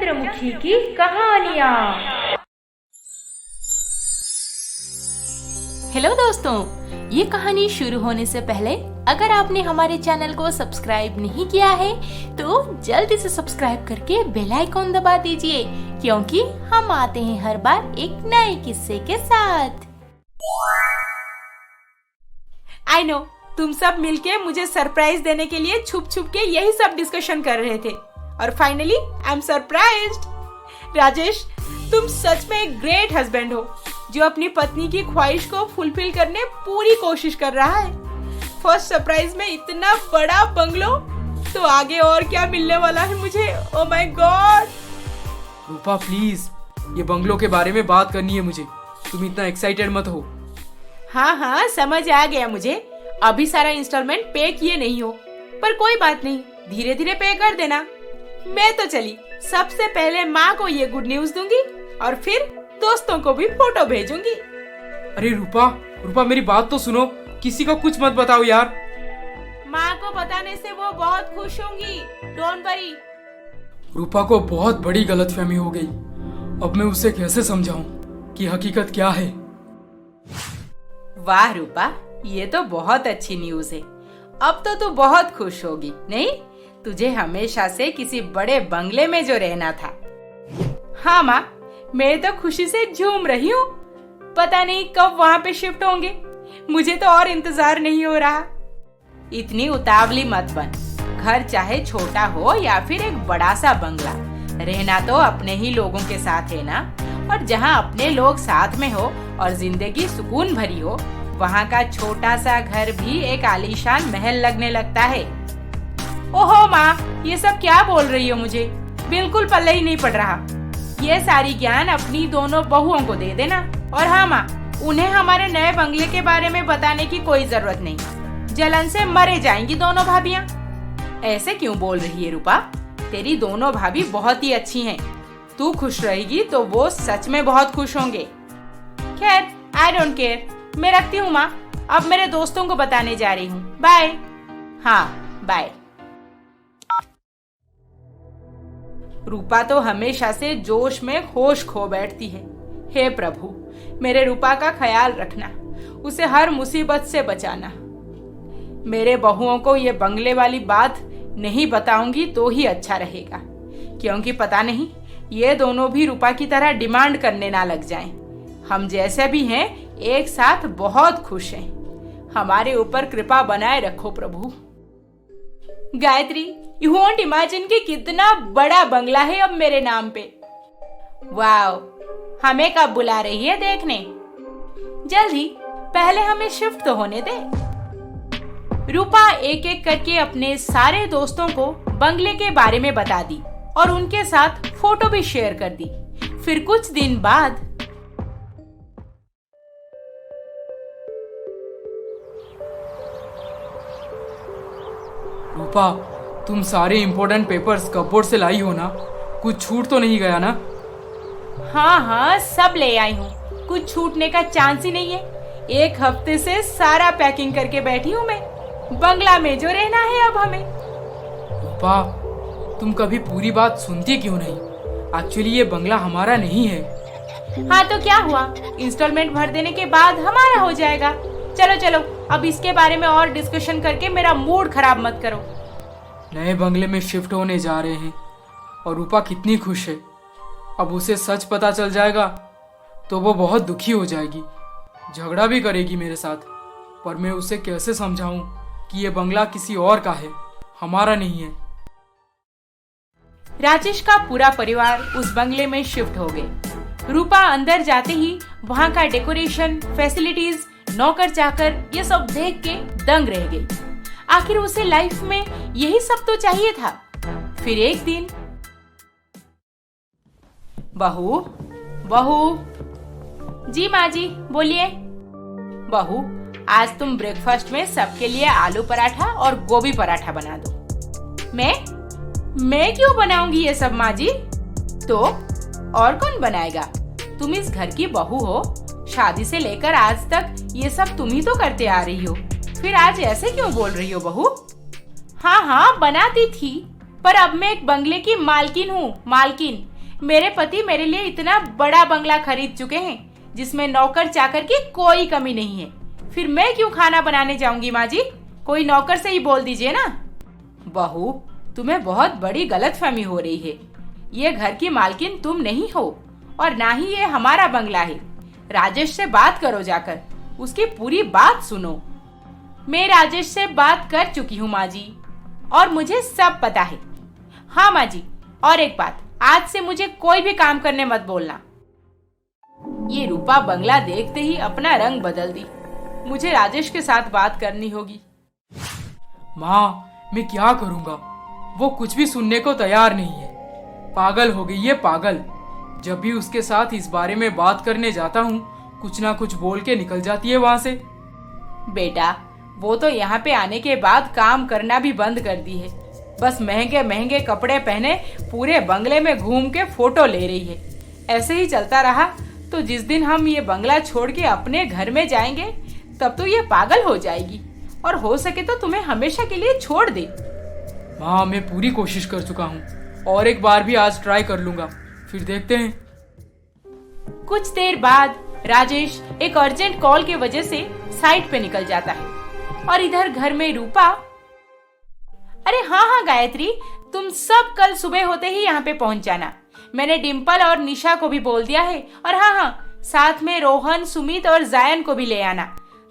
चंद्रमुखी की कहानियाँ। हेलो दोस्तों, ये कहानी शुरू होने से पहले अगर आपने हमारे चैनल को सब्सक्राइब नहीं किया है तो जल्दी से सब्सक्राइब करके बेल आइकॉन दबा दीजिए, क्योंकि हम आते हैं हर बार एक नए किस्से के साथ। आई नो, तुम सब मिलके मुझे सरप्राइज देने के लिए छुप छुप के यही सब डिस्कशन कर रहे थे और finally I am surprised. Rajesh, तुम सच में एक ग्रेट हस्बैंड हो जो अपनी पत्नी की ख्वाहिश को फुलफिल करने पूरी कोशिश कर रहा है। फर्स्ट सरप्राइज में इतना बड़ा बंगलो, तो आगे और क्या मिलने वाला है मुझे? Oh my God. Rupa please, ये बंगलो के बारे में बात करनी है मुझे। तुम इतना एक्साइटेड मत हो। हाँ, समझ आ गया मुझे। अभी सारा इंस्टॉलमेंट पे किए नहीं हो, पर कोई बात नहीं, धीरे धीरे पे कर देना। मैं तो चली, सबसे पहले माँ को ये गुड न्यूज दूंगी और फिर दोस्तों को भी फोटो भेजूंगी। अरे रूपा मेरी बात तो सुनो, किसी को कुछ मत बताओ यार। माँ को बताने से वो बहुत खुश होंगी, डोंट वरी। रूपा को बहुत बड़ी गलतफहमी हो गई। अब मैं उसे कैसे समझाऊं कि हकीकत क्या है। वाह रूपा, ये तो बहुत अच्छी न्यूज है। अब तो तू बहुत खुश होगी, नहीं? तुझे हमेशा से किसी बड़े बंगले में जो रहना था। हाँ माँ, मैं तो खुशी से झूम रही हूँ। पता नहीं कब वहाँ पे शिफ्ट होंगे, मुझे तो और इंतजार नहीं हो रहा। इतनी उतावली मत बन। घर चाहे छोटा हो या फिर एक बड़ा सा बंगला, रहना तो अपने ही लोगों के साथ है ना। और जहाँ अपने लोग साथ में हो और जिंदगी सुकून भरी हो, वहाँ का छोटा सा घर भी एक आलीशान महल लगने लगता है। ओहो माँ, ये सब क्या बोल रही हो? मुझे बिल्कुल पल्ले ही नहीं पड़ रहा। ये सारी ज्ञान अपनी दोनों बहुओं को दे देना। और हाँ माँ, उन्हें हमारे नए बंगले के बारे में बताने की कोई जरूरत नहीं। जलन से मरे जाएंगी दोनों भाभियाँ। ऐसे क्यों बोल रही है रूपा? तेरी दोनों भाभी बहुत ही अच्छी हैं। तू खुश रहेगी तो वो सच में बहुत खुश होंगे। खैर, आई डोंट केयर। मैं रखती हूँ माँ, अब मेरे दोस्तों को बताने जा रही हूँ। बाय। हाँ, बाय। रूपा तो हमेशा से जोश में होश खो बैठती है। हे प्रभु, मेरे रूपा का ख्याल रखना, उसे हर मुसीबत से बचाना। मेरे बहुओं को ये बंगले वाली बात नहीं बताऊंगी तो ही अच्छा रहेगा, क्योंकि पता नहीं ये दोनों भी रूपा की तरह डिमांड करने ना लग जाएं। हम जैसे भी हैं एक साथ बहुत खुश हैं। हमारे ऊपर कृपा बनाए रखो प्रभु। गायत्री, यू वोंट इमेजिन कि कितना बड़ा बंगला है अब मेरे नाम पे। वाओ, हमें कब बुला रही है देखने? जल्दी, पहले हमें शिफ्ट तो होने दे। रूपा एक एक करके अपने सारे दोस्तों को बंगले के बारे में बता दी और उनके साथ फोटो भी शेयर कर दी। फिर कुछ दिन बाद रूपा, तुम सारे इम्पोर्टेंट पेपर्स कपबोर्ड से लाई हो ना? कुछ छूट तो नहीं गया ना? हाँ, सब ले आई हूँ। कुछ छूटने का चांस ही नहीं है। एक हफ्ते से सारा पैकिंग करके बैठी हूँ मैं। बंगला में जो रहना है अब हमें। रूपा, तुम कभी पूरी बात सुनती क्यों नहीं? एक्चुअली ये बंगला हमारा नहीं है। हाँ तो क्या हुआ, इंस्टॉलमेंट भर देने के बाद हमारा हो जाएगा। चलो, अब इसके बारे में और डिस्कशन करके मेरा मूड खराब मत करो। नए बंगले में शिफ्ट होने जा रहे हैं और रूपा कितनी खुश है। अब उसे सच पता चल जाएगा तो वो बहुत दुखी हो जाएगी, झगड़ा भी करेगी मेरे साथ। पर मैं उसे कैसे समझाऊं कि ये बंगला किसी और का है, हमारा नहीं है। राजेश का पूरा परिवार उस बंगले में शिफ्ट हो गए। रूपा अंदर जाते ही वहाँ का डेकोरेशन, फैसिलिटीज, नौकर चाकर, ये सब देख के दंग रह गई। आखिर उसे लाइफ में यही सब तो चाहिए था। फिर एक दिन, बहू। जी माँ जी, बोलिए। बहू, आज तुम ब्रेकफास्ट में सबके लिए आलू पराठा और गोभी पराठा बना दो। मैं क्यों बनाऊंगी ये सब माँ जी? तो और कौन बनाएगा? तुम इस घर की बहू हो, शादी से लेकर आज तक ये सब तुम ही तो करते आ रही हो। फिर आज ऐसे क्यों बोल रही हो बहू? हाँ, बनाती थी, पर अब मैं एक बंगले की मालकिन हूँ, मालकिन। मेरे पति मेरे लिए इतना बड़ा बंगला खरीद चुके हैं जिसमें नौकर चाकर की कोई कमी नहीं है। फिर मैं क्यों खाना बनाने जाऊंगी माँ जी? कोई नौकर से ही बोल दीजिए ना। बहू, तुम्हें बहुत बड़ी गलतफहमी हो रही है। ये घर की मालकिन तुम नहीं हो और ना ही ये हमारा बंगला है। राजेश से बात करो जाकर, उसकी पूरी बात सुनो। मैं राजेश से बात कर चुकी हूँ माँ जी, और मुझे सब पता है। हाँ माँ जी, और एक बात, आज से मुझे कोई भी काम करने मत बोलना। ये रूपा बंगला देखते ही अपना रंग बदल दी। मुझे राजेश के साथ बात करनी होगी। माँ, मैं क्या करूँगा? वो कुछ भी सुनने को तैयार नहीं है। पागल हो गई है, पागल। जब भी उसके साथ इस बारे में बात करने जाता हूँ, कुछ ना कुछ बोल के निकल जाती है वहाँ से। बेटा, वो तो यहाँ पे आने के बाद काम करना भी बंद कर दी है। बस महंगे महंगे कपड़े पहने पूरे बंगले में घूम के फोटो ले रही है। ऐसे ही चलता रहा तो जिस दिन हम ये बंगला छोड़ के अपने घर में जाएंगे तब तो ये पागल हो जाएगी और हो सके तो तुम्हें हमेशा के लिए छोड़ दे। माँ, मैं पूरी कोशिश कर चुका हूँ और एक बार भी आज ट्राई कर लूंगा, फिर देखते हैं। कुछ देर बाद राजेश एक अर्जेंट कॉल के वजह से साइट पे निकल जाता है और इधर घर में रूपा। अरे हाँ गायत्री, तुम सब कल सुबह होते ही यहाँ पे पहुंच जाना। मैंने डिम्पल और निशा को भी बोल दिया है। और हाँ, साथ में रोहन, सुमित और जायन को भी ले आना।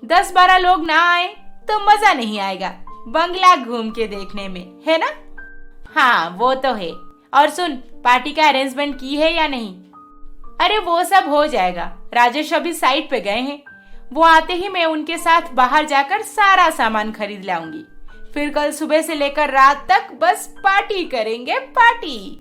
10-12 लोग ना आए तो मजा नहीं आएगा बंगला घूम के देखने में, है ना? हाँ, वो तो है। और सुन, पार्टी का अरेंजमेंट की है या नहीं? अरे वो सब हो जाएगा। राजेश अभी साइट पे गए हैं। वो आते ही मैं उनके साथ बाहर जाकर सारा सामान खरीद लाऊंगी। फिर कल सुबह से लेकर रात तक बस पार्टी करेंगे, पार्टी।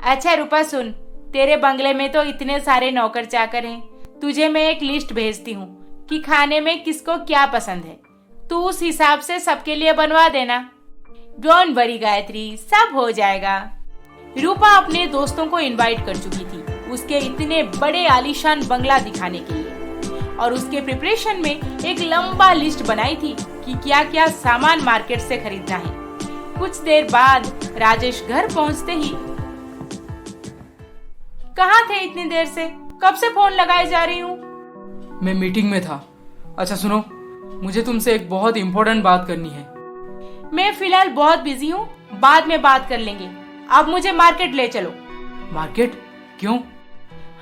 अच्छा रूपा सुन, तेरे बंगले में तो इतने सारे नौकर चाकर हैं। तुझे मैं एक लिस्ट भेजती हूँ कि खाने में किसको क्या पसंद है। तू उस हिसाब से सबके लिए बनवा देना। डोंट वरी गायत्री, सब हो जाएगा। रूपा अपने दोस्तों को इनवाइट कर चुकी थी उसके इतने बड़े आलीशान बंगला दिखाने के लिए, और उसके प्रिपरेशन में एक लंबा लिस्ट बनाई थी कि क्या क्या सामान मार्केट से खरीदना है। कुछ देर बाद राजेश घर पहुंचते ही, कहाँ थे इतनी देर से? कब से फोन लगाए जा रही हूँ। मैं मीटिंग में था। अच्छा सुनो, मुझे तुमसे एक बहुत इम्पोर्टेंट बात करनी है। मैं फिलहाल बहुत बिजी हूँ, बाद में बात कर लेंगे। अब मुझे मार्केट ले चलो। मार्केट? क्यों?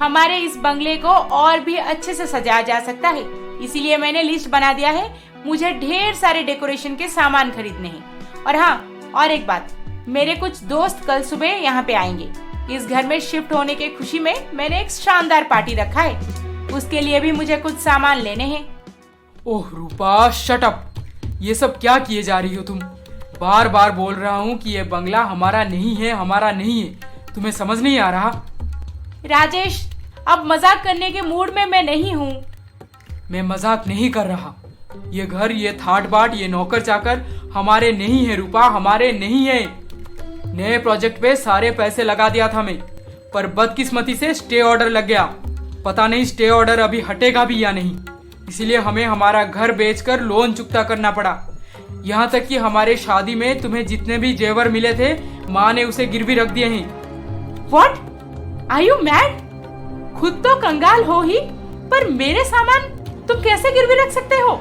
हमारे इस बंगले को और भी अच्छे से सजाया जा सकता है, इसीलिए मैंने लिस्ट बना दिया है। मुझे ढेर सारे डेकोरेशन के सामान खरीदने हैं। और हाँ, और एक बात, मेरे कुछ दोस्त कल सुबह यहाँ पे आएंगे। इस घर में शिफ्ट होने के खुशी में मैंने एक शानदार पार्टी रखा है। उसके लिए भी मुझे कुछ सामान लेने हैं। ओह रूपा, शट अप। ये सब क्या किए जा रही हो तुम? बार बार बोल रहा हूँ कि ये बंगला हमारा नहीं है, हमारा नहीं है। तुम्हें समझ नहीं आ रहा? राजेश, अब मजाक करने के मूड में मैं नहीं हूँ। मैं मजाक नहीं कर रहा। ये घर, ये थाट बाट, ये नौकर चाकर हमारे नहीं है रूपा, हमारे नहीं है। नए प्रोजेक्ट पे सारे पैसे लगा दिया था मैं, पर बदकिस्मती से स्टे ऑर्डर लग गया। पता नहीं स्टे ऑर्डर अभी हटेगा भी या नहीं, इसीलिए हमें हमारा घर बेचकर लोन चुकता करना पड़ा। यहाँ तक कि हमारे शादी में तुम्हें जितने भी जेवर मिले थे, माँ ने उसे गिरवी रख दिए हैं। What? Are you mad? खुद तो कंगाल हो ही, पर मेरे सामान तुम कैसे गिरवी रख सकते हो?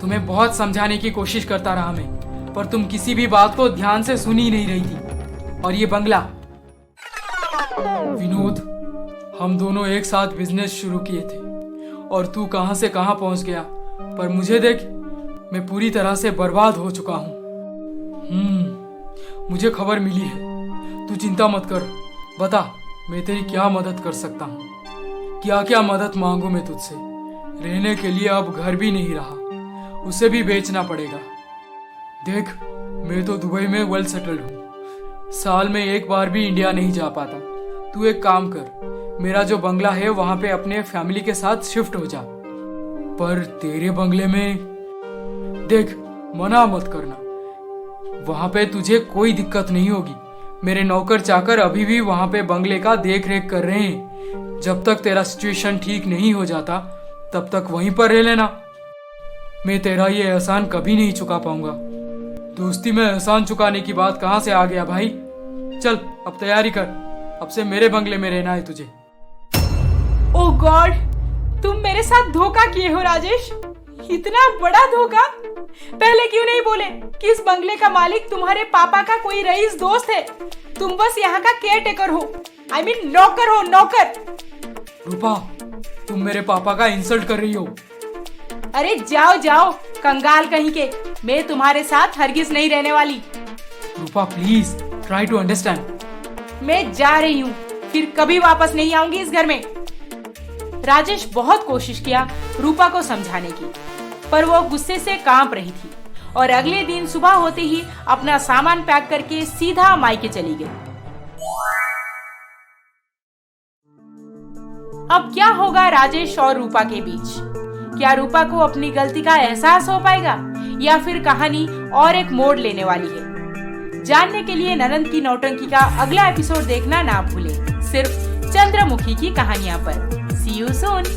तुम्हें बहुत समझाने की कोशिश करता रहा मैं, पर तुम किसी भी बात को ध्यान से सुन ही नहीं रही थी। और ये बंगला, विनोद, हम दोनों एक साथ बिजनेस शुरू किए थे और तू कहां से कहां पहुंच गया, पर मुझे देख, मैं पूरी तरह से बर्बाद हो चुका हूं। मुझे खबर मिली है। तू चिंता मत कर, बता मैं तेरी क्या मदद कर सकता हूँ। क्या क्या मदद मांगू मैं तुझसे? रहने के लिए अब घर भी नहीं रहा, उसे भी बेचना पड़ेगा। देख, मैं तो दुबई में वेल सेटल्ड हूँ, साल में एक बार भी इंडिया नहीं जा पाता। तू एक काम कर, मेरा जो बंगला है वहां पे अपने फैमिली के साथ शिफ्ट हो जा। पर तेरे बंगले में देख, मना मत करना, वहां पे तुझे कोई दिक्कत नहीं होगी। मेरे नौकर चाकर अभी भी वहां पे बंगले का देख रेख कर रहे हैं। जब तक तेरा सिचुएशन ठीक नहीं हो जाता तब तक वहीं पर रह लेना। मैं तेरा ये एहसान कभी नहीं चुका पाऊंगा। दोस्ती में एहसान चुकाने की बात कहां से आ गया भाई? चल अब तैयारी कर, अब से मेरे बंगले में रहना है तुझे। ओह गॉड, तुम मेरे साथ धोखा किए हो राजेश, इतना बड़ा धोखा। पहले क्यों नहीं बोले कि इस बंगले का मालिक तुम्हारे पापा का कोई रईस दोस्त है, तुम बस यहाँ का केयर टेकर हो, आई मीन नौकर हो, नौकर। रूपा, तुम मेरे पापा का इंसल्ट कर रही हो। अरे जाओ जाओ कंगाल कहीं के, मैं तुम्हारे साथ हरगिज नहीं रहने वाली। रूपा प्लीज ट्राई टू अंडरस्टैंड। मैं जा रही हूँ, फिर कभी वापस नहीं आऊंगी इस घर में। राजेश बहुत कोशिश किया रूपा को समझाने की, पर वो गुस्से से कांप रही थी और अगले दिन सुबह होते ही अपना सामान पैक करके सीधा मायके चली गई। अब क्या होगा राजेश और रूपा के बीच? क्या रूपा को अपनी गलती का एहसास हो पाएगा या फिर कहानी और एक मोड़ लेने वाली है? जानने के लिए ननंद की नौटंकी का अगला एपिसोड देखना ना भूलें, सिर्फ चंद्रमुखी की कहानियां पर। See you soon.